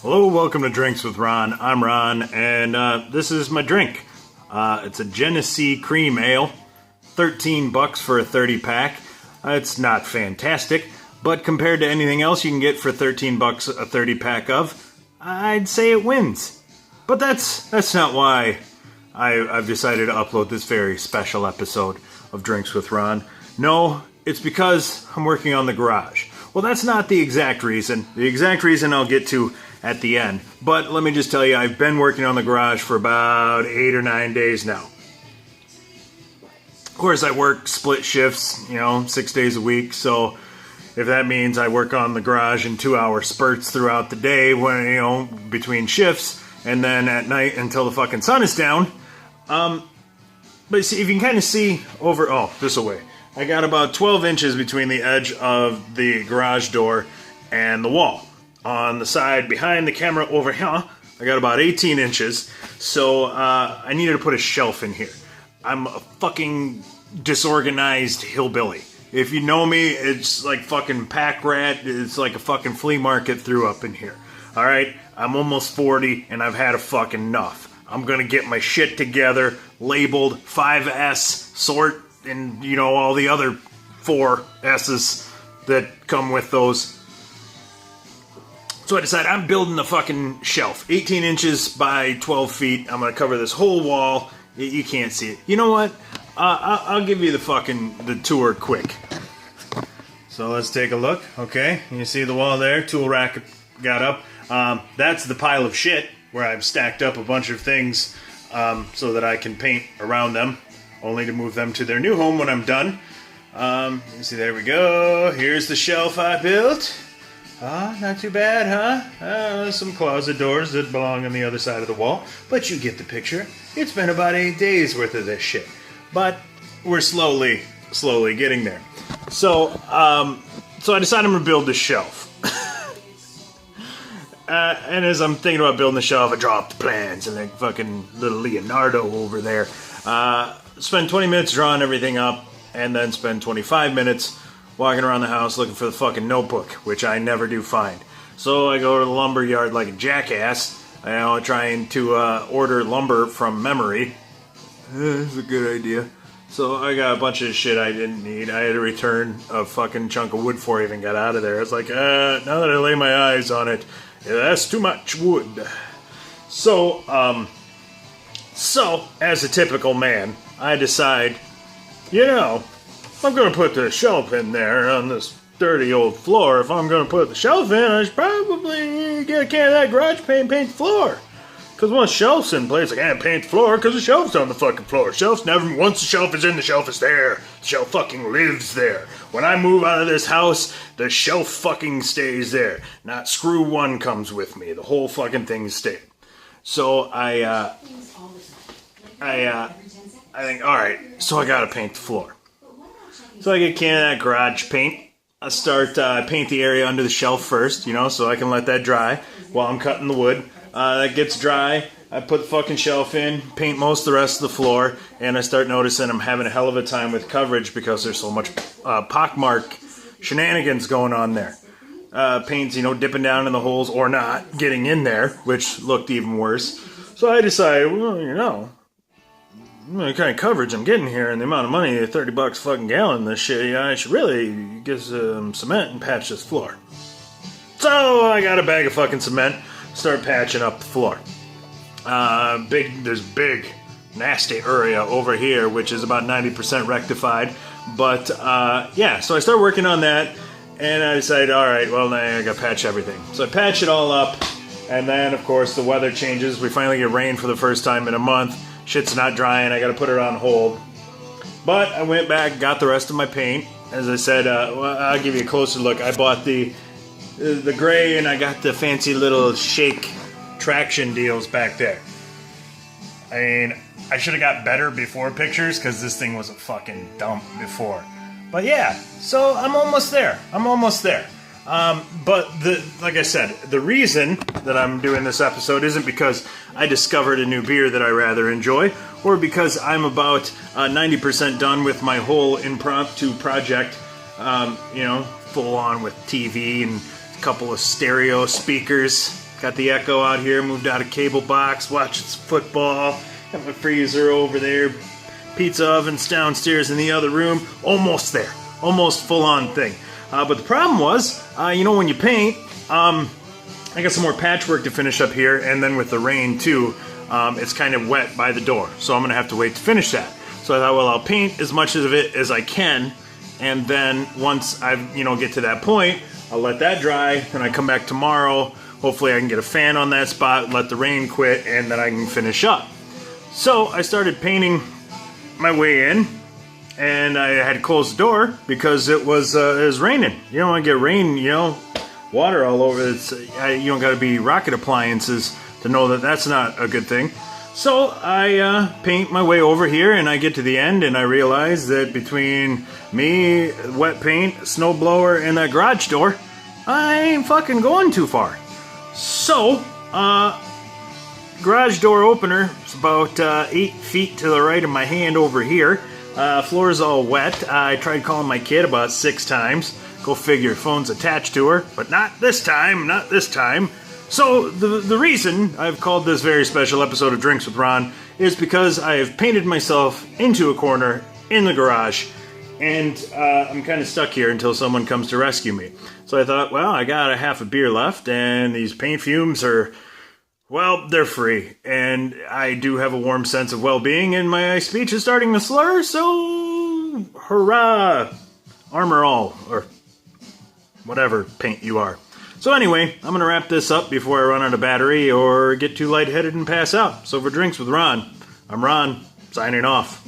Hello, welcome to Drinks with Ron. I'm Ron, and this is my drink. It's a Genesee cream ale, $13 for a 30-pack. It's not fantastic, but compared to anything else you can get for $13 a 30-pack of, I'd say it wins. But that's not why I've decided to upload this very special episode of Drinks with Ron. No, it's because I'm working on the garage. Well, that's not the exact reason. The exact reason I'll get to at the end. But let me just tell you, I've been working on the garage for about 8 or 9 days now. Of course, I work split shifts, 6 days a week. So if that means I work on the garage in 2-hour spurts throughout the day, when between shifts, and then at night until the fucking sun is down. But see, if you can kind of see over, this away. I got about 12 inches between the edge of the garage door and the wall. On the side behind the camera over here, I got about 18 inches. So I needed to put a shelf in here. I'm a fucking disorganized hillbilly. If you know me, it's like fucking pack rat. It's like a fucking flea market threw up in here. Alright? I'm almost 40 and I've had a fucking enough. I'm gonna get my shit together, labeled 5S, sort, and all the other 4 S's that come with those. So I decided I'm building a fucking shelf. 18 inches by 12 feet. I'm going to cover this whole wall. You can't see it. You know what? I'll give you the tour quick. So let's take a look. Okay, you see the wall there? Tool rack got up. That's the pile of shit where I've stacked up a bunch of things so that I can paint around them, only to move them to their new home when I'm done. You see, there we go. Here's the shelf I built. Not too bad, huh? Some closet doors that belong on the other side of the wall. But you get the picture. It's been about 8 days worth of this shit. But we're slowly getting there. So I decided I'm going to build this shelf. And as I'm thinking about building the shelf, I draw up the plans and like fucking little Leonardo over there. Spend 20 minutes drawing everything up, and then spend 25 minutes walking around the house looking for the fucking notebook, which I never do find. So I go to the lumber yard like a jackass, trying to order lumber from memory. That's a good idea. So I got a bunch of shit I didn't need. I had to return a fucking chunk of wood before I even got out of there. It's like, now that I lay my eyes on it, that's too much wood. So as a typical man, I decide, I'm going to put the shelf in there on this dirty old floor. If I'm going to put the shelf in, I should probably get a can of that garage paint the floor. Because once the shelf's in place, I can't paint the floor because the shelf's on the fucking floor. Once the shelf is in, the shelf is there. The shelf fucking lives there. When I move out of this house, the shelf fucking stays there. Not screw one comes with me. The whole fucking thing stays. So I think, alright, so I gotta paint the floor. So I get a can of that garage paint. I start paint the area under the shelf first, so I can let that dry while I'm cutting the wood. That gets dry. I put the fucking shelf in, paint most of the rest of the floor, and I start noticing I'm having a hell of a time with coverage because there's so much pockmark shenanigans going on there. Paint's, dipping down in the holes or not, getting in there, which looked even worse. So I decided, the kind of coverage I'm getting here and the amount of money, $30 fucking gallon, this shit, I should really get some cement and patch this floor. So I got a bag of fucking cement, start patching up the floor. There's big, nasty area over here, which is about 90% rectified. But, so I start working on that, and I decided, alright, well, now I gotta patch everything. So I patch it all up, and then, of course, the weather changes. We finally get rain for the first time in a month. Shit's not drying, I gotta put it on hold. But I went back, got the rest of my paint. As I said, I'll give you a closer look. I bought the gray, and I got the fancy little shake traction deals back there. I mean, I should have got better before pictures, because this thing was a fucking dump before. But yeah, so I'm almost there. But like I said, the reason that I'm doing this episode isn't because I discovered a new beer that I rather enjoy, or because I'm about 90% done with my whole impromptu project, full on with TV and a couple of stereo speakers, Got the Echo out here, moved out of cable box, watching some football. Got my freezer over there. Pizza oven's downstairs in the other room. Almost there. Almost full-on thing. But the problem was, when you paint, I got some more patchwork to finish up here, and then with the rain too, it's kind of wet by the door. So I'm going to have to wait to finish that. So I thought, well, I'll paint as much of it as I can, and then once I get to that point, I'll let that dry, then I come back tomorrow. Hopefully I can get a fan on that spot, let the rain quit, and then I can finish up. So I started painting my way in, and I had to close the door because it was raining. You don't want to get rain, water all over. You don't got to be rocket appliances to know that that's not a good thing. So I paint my way over here, and I get to the end, and I realize that between me, wet paint, snowblower, and that garage door, I ain't fucking going too far. So, garage door opener is about 8 feet to the right of my hand over here. Floor's all wet. I tried calling my kid about 6 times. Go figure, phone's attached to her, but not this time, not this time. So the reason I've called this very special episode of Drinks with Ron is because I have painted myself into a corner in the garage, and I'm kind of stuck here until someone comes to rescue me. So I thought, well, I got a half a beer left, and these paint fumes are, well, they're free. And I do have a warm sense of well-being, and my speech is starting to slur, so hurrah! Armor all, or whatever paint you are. So anyway, I'm going to wrap this up before I run out of battery or get too lightheaded and pass out. So for Drinks with Ron, I'm Ron, signing off.